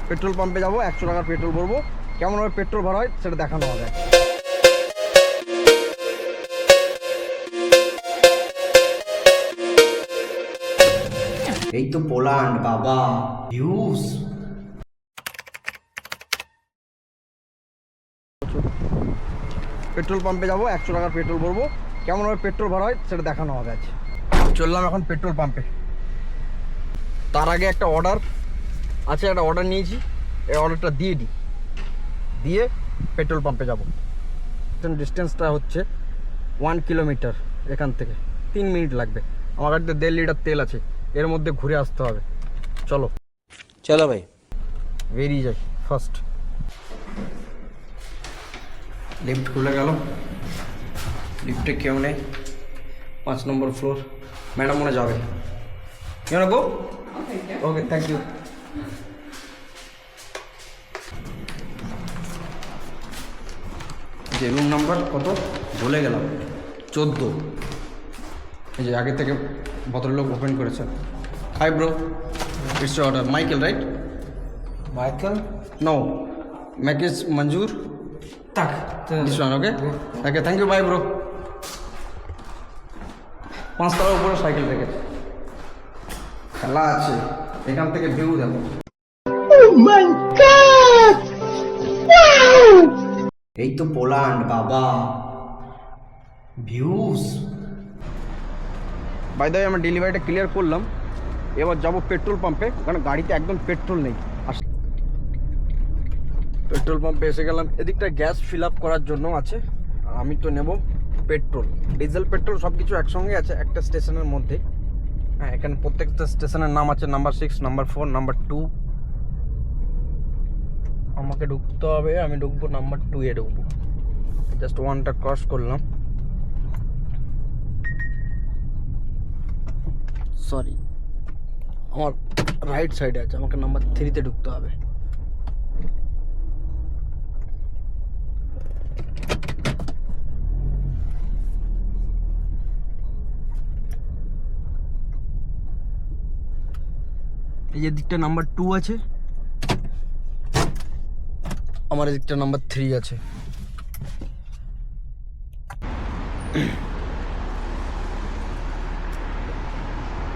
Petrol পাম্পে যাবো, 100 টাকার পেট্রোল ভরবো। কেমনভাবে পেট্রোল ভরা হয় সেটা দেখানো হবে। এই তো পোল্যান্ড বাবা, হিউজ। পেট্রোল পাম্পে যাবো, 100 টাকার পেট্রোল ভরবো। কেমনভাবে পেট্রোল ভরা হয় সেটা দেখানো হবে আজ। চললাম এখন পেট্রোল পাম্পে। তার আগে একটা অর্ডার আছে, একটা অর্ডার নিয়েছি। এই অর্ডারটা দিয়ে পেট্রোল পাম্পে যাবো। ডিস্টেন্সটা হচ্ছে 1 কিলোমিটার। এখান থেকে 3 মিনিট লাগবে। আমার গাড়িতে 1.5 লিটার তেল আছে, এর মধ্যে ঘুরে আসতে হবে। চলো চলো ভাই, বেরিয়ে যাই। ফার্স্ট লিফট খুলে গেল, লিফটে কেউ নেই। 5 নম্বর ফ্লোর। ম্যাডাম মনে যাবে। কেন গো? ওকে, থ্যাংক ইউ। যে রুম নাম্বার কত ভুলে গেলাম, 14। এই যে আগে থেকে ভদ্রলোক ওপেন করেছে। Hi bro, it's order Michael, right? Michael? No, Mac is Manjur. Tak. This one, okay? Okay, thank you, bye bro. 5 তলার উপরে সাইকেল রেখেছে, খেলা আছে। এখান থেকে ভিউ দেখো। এই তো পোল্যান্ড বাবা, ভিউজ। বাই দ্য ওয়ে, আমরা ডেলিভারিটা ক্লিয়ার করলাম। এবার যাবো পেট্রোল পাম্পে, কারণ গাড়িতে একদম পেট্রোল নেই। পেট্রোল পাম্পে এসে গেলাম। এদিকটা গ্যাস ফিল আপ করার জন্য আছে। আমি তো নেব পেট্রোল, ডিজেল পেট্রোল সব কিছু একসঙ্গে আছে একটা স্টেশনের মধ্যে। হ্যাঁ, এখানে প্রত্যেকটা স্টেশনের নাম আছে, নাম্বার 6, নাম্বার 4, নাম্বার 2। আমাকে ঢুকতে হবে, আমি ঢুকবো নাম্বার 2 এ ঢুকবো। জাস্ট 1টা ক্রস করলাম। সরি, আমার রাইট সাইডে আছে, আমাকে নাম্বার 3-তে ঢুকতে হবে। এই যে দিকটা নাম্বার 2 আছে, আমার এদিকটা নাম্বার 3 আছে।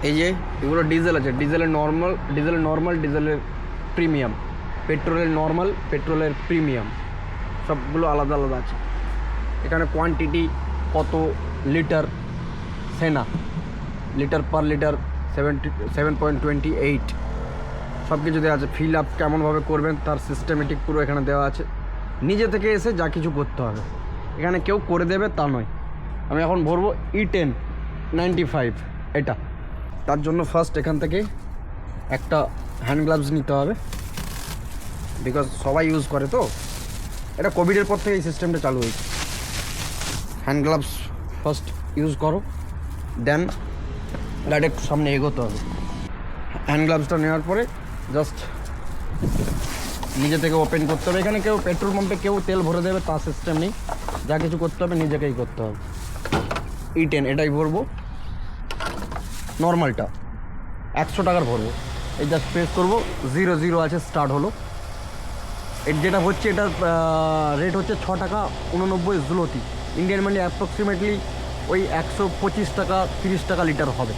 এই যে এগুলো ডিজেল আছে, ডিজেলের নর্মাল, ডিজেলের প্রিমিয়াম, পেট্রোলের নর্মাল, পেট্রোলের প্রিমিয়াম, সবগুলো আলাদা আলাদা আছে। এখানে কোয়ান্টিটি কত লিটার, সেনা লিটার পার লিটার 7.28 সব কিছু দেওয়া আছে। ফিল আপ কেমনভাবে করবেন তার সিস্টেমেটিক পুরো এখানে দেওয়া আছে। নিজে থেকে এসে যা কিছু করতে হবে, এখানে কেউ করে দেবে তা নয়। আমি এখন ভরবো E10 95 এটা। তার জন্য ফার্স্ট এখান থেকে একটা হ্যান্ড গ্লাভস নিতে হবে, বিকজ সবাই ইউজ করে তো। এটা কোভিডের পর থেকে এই সিস্টেমটা চালু হয়েছে। হ্যান্ড গ্লাভস ফার্স্ট ইউজ করো, দেন গাড়ি একটু সামনে এগোতে হবে। হ্যান্ড গ্লাভসটা নেওয়ার পরে জাস্ট নিজে থেকে ওপেন করতে হবে। এখানে কেউ পেট্রোল পাম্পে কেউ তেল ভরে দেবে তার সিস্টেম নেই, যা কিছু করতে হবে নিজেকেই করতে হবে। E10 এটাই ভরবো, নর্মালটা 100 টাকার ভরবো। এই জাস্ট প্রেস করবো, 00 আছে, স্টার্ট হলো। এর যেটা হচ্ছে, এটার রেট হচ্ছে 6 টাকা 89 জুলতি, ইন্ডিয়ান মানি অ্যাপ্রক্সিমেটলি ওই 125 টাকা 30 টাকা লিটার হবে।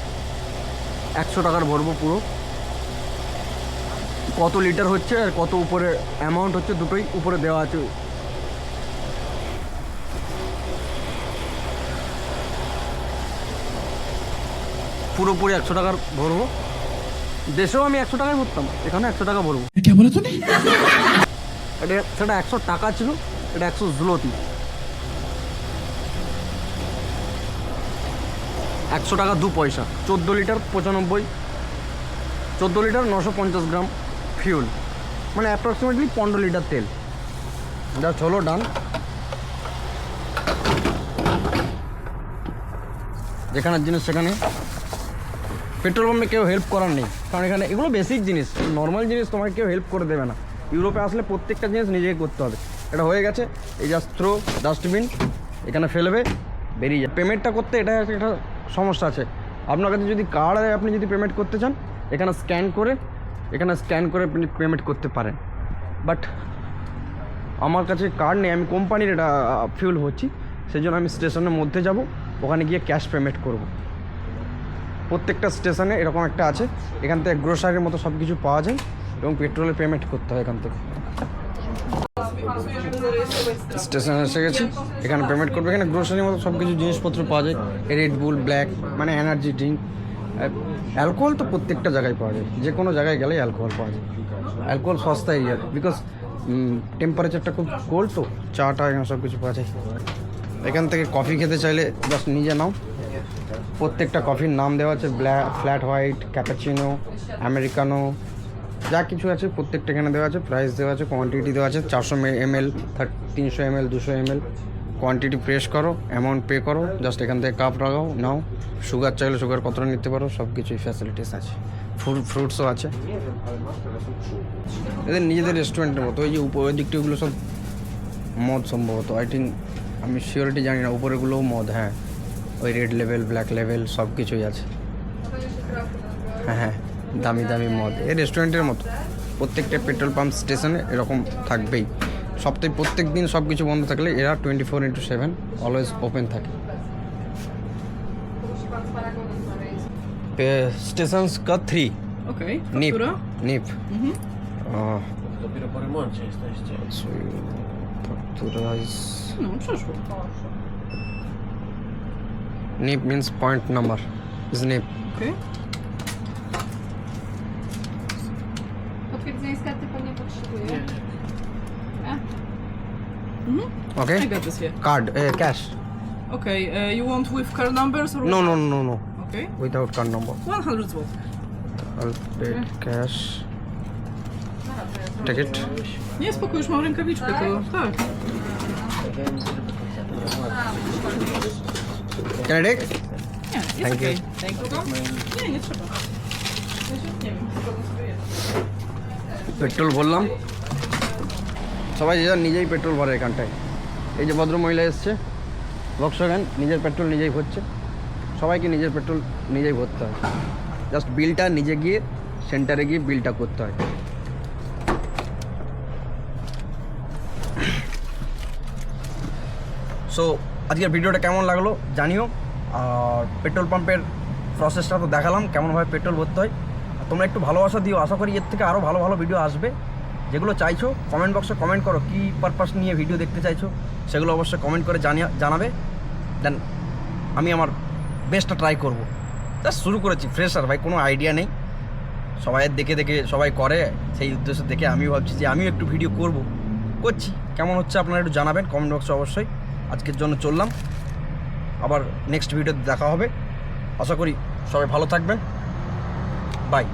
100 টাকার ভরবো পুরো। কত লিটার হচ্ছে আর কত উপরে অ্যামাউন্ট হচ্ছে দুটোই উপরে দেওয়া আছে। পুরোপুরি 100 টাকার ভরবো। দেশেও আমি 100 টাকায় ভরতাম, এখানে 100 টাকা ভরবো। এটা সেটা 100 টাকা ছিল, এটা 100 জুলতি। 100 টাকা 2 পয়সা। 14 লিটার 95, 14 লিটার 950 গ্রাম ফিউল, মানে অ্যাপ্রক্সিমেটলি 15 লিটার তেল। যা চলো ডান। যেখানের জিনিস সেখানে। পেট্রোল পাম্পে কেউ হেল্প করার নেই, কারণ এখানে এগুলো বেসিক জিনিস, নর্মাল জিনিস তোমাকে কেউ হেল্প করে দেবে না। ইউরোপে আসলে প্রত্যেকটা জিনিস নিজেই করতে হবে। এটা হয়ে গেছে, এই জাস্ট থ্রো ডাস্টবিন, এখানে ফেলবে, বেরিয়ে যায়। পেমেন্টটা করতে এটা একটা সমস্যা আছে। আপনার কাছে যদি কার্ড আপনি যদি পেমেন্ট করতে চান, এখানে স্ক্যান করে এখানে স্ক্যান করে আপনি পেমেন্ট করতে পারেন। বাট আমার কাছে কার্ড নেই, আমি কোম্পানির এটা ফিউল হচ্ছি, সেই জন্য আমি স্টেশনের মধ্যে যাব, ওখানে গিয়ে ক্যাশ পেমেন্ট করব। প্রত্যেকটা স্টেশনে এরকম একটা আছে, এখান থেকে গ্রোসারির মতো সব কিছু পাওয়া যায় এবং পেট্রোলের পেমেন্ট করতে হয় এখান থেকে। স্টেশনে এসে গেছি, এখানে পেমেন্ট করবে। এখানে গ্রোসারির মতো সব কিছু জিনিসপত্র পাওয়া যায়, রেড বুল, ব্ল্যাক মানে এনার্জি ড্রিঙ্ক, অ্যালকোহল তো প্রত্যেকটা জায়গায় পাওয়া যায়, যে কোনো জায়গায় গেলেই অ্যালকোহল পাওয়া যায়। অ্যালকোহল সস্তা এরিয়া, বিকজ টেম্পারেচারটা খুব কোল্ড, তো চাটা এখানে সব কিছু পাওয়া যায়। এখান থেকে কফি খেতে চাইলে জাস্ট নিজে নাও, প্রত্যেকটা কফির নাম দেওয়া আছে, ফ্ল্যাট হোয়াইট, ক্যাপাচিনো, আমেরিকানো, যা কিছু আছে প্রত্যেকটা এখানে দেওয়া আছে, প্রাইস দেওয়া আছে, কোয়ান্টিটি দেওয়া আছে, 400 ml, 300 ml, 200 ml, quantity press করো, অ্যামাউন্ট পে করো, জাস্ট এখান থেকে কাপ লাগাও, নাও। সুগার চাইলে সুগার কতটা নিতে পারো, সব কিছুই ফ্যাসিলিটিস আছে, ফ্রুটসও আছে। এদের নিজেদের রেস্টুরেন্টের মতো। ওই যে উপরের দিকটা ওগুলো সব মদ সম্ভবত, আই থিঙ্ক, আমি শিওরিটি জানি না, উপরেগুলোও মদ, হ্যাঁ ওই রেড লেভেল, ব্ল্যাক লেভেল সব কিছুই আছে। হ্যাঁ হ্যাঁ, দামি দামি মদ। এই রেস্টুরেন্টের মতো প্রত্যেকটা পেট্রোল পাম্প স্টেশনে এরকম থাকবেই। সপ্তাহে প্রত্যেক দিন সব কিছু বন্ধ থাকলে এরা 24/7 অলওয়েজ ওপেন থাকে। স্টেশনস কা 3 Okej, Nip faktura? Nip Dopiero po remoncie jesteście. faktura is No, przeszło. NIP means point number is NIP. Okej. Potwierdzenie z karty pan nie potrzebuje. Okay, I got this here. card, cash. Okay, you want with card numbers or... No, Okej. without card number. 100 zł. I'll pay cash. Take it. Nie, spoko, już mam rękawiczkę, to tak. Can I take? Nie, jest Thank okej. you. Nie, nie trzeba. Nie wiem, spróbuję sobie jeść. Petrol ভরলাম, সবাই যে যার নিজেই petrol ভরে এখানটায়। এই যে ভদ্র মহিলা এসছে, ভক্সওয়াগন, নিজের পেট্রোল নিজেই ভরছে। সবাইকে নিজের পেট্রোল নিজেই ভরতে হয়, জাস্ট বিলটা নিজে গিয়ে সেন্টারে গিয়ে বিলটা করতে হয়। সো আজকের ভিডিওটা কেমন লাগলো জানিও, আর পেট্রোল পাম্পের প্রসেসটা তো দেখালাম কেমনভাবে পেট্রোল ভরতে হয়। তোমরা একটু ভালোবাসা দিও, আশা করি এর থেকে আরও ভালো ভালো ভিডিও আসবে। যেগুলো চাইছো কমেন্ট বক্সে কমেন্ট করো, কী পারপাস নিয়ে ভিডিও দেখতে চাইছো সেগুলো অবশ্যই কমেন্ট করে জানাবে। দেন আমি আমার বেস্টটা ট্রাই করবো। জাস্ট শুরু করেছি, ফ্রেশার ভাই, কোনো আইডিয়া নেই। সবাই দেখে সবাই করে, সেই উদ্দেশ্য দেখে আমিও ভাবছি যে আমিও একটু ভিডিও করছি। কেমন হচ্ছে আপনারা একটু জানাবেন কমেন্ট বক্সে অবশ্যই। আজকের জন্য চললাম, আবার নেক্সট ভিডিওতে দেখা হবে। আশা করি সবাই ভালো থাকবেন, বাই।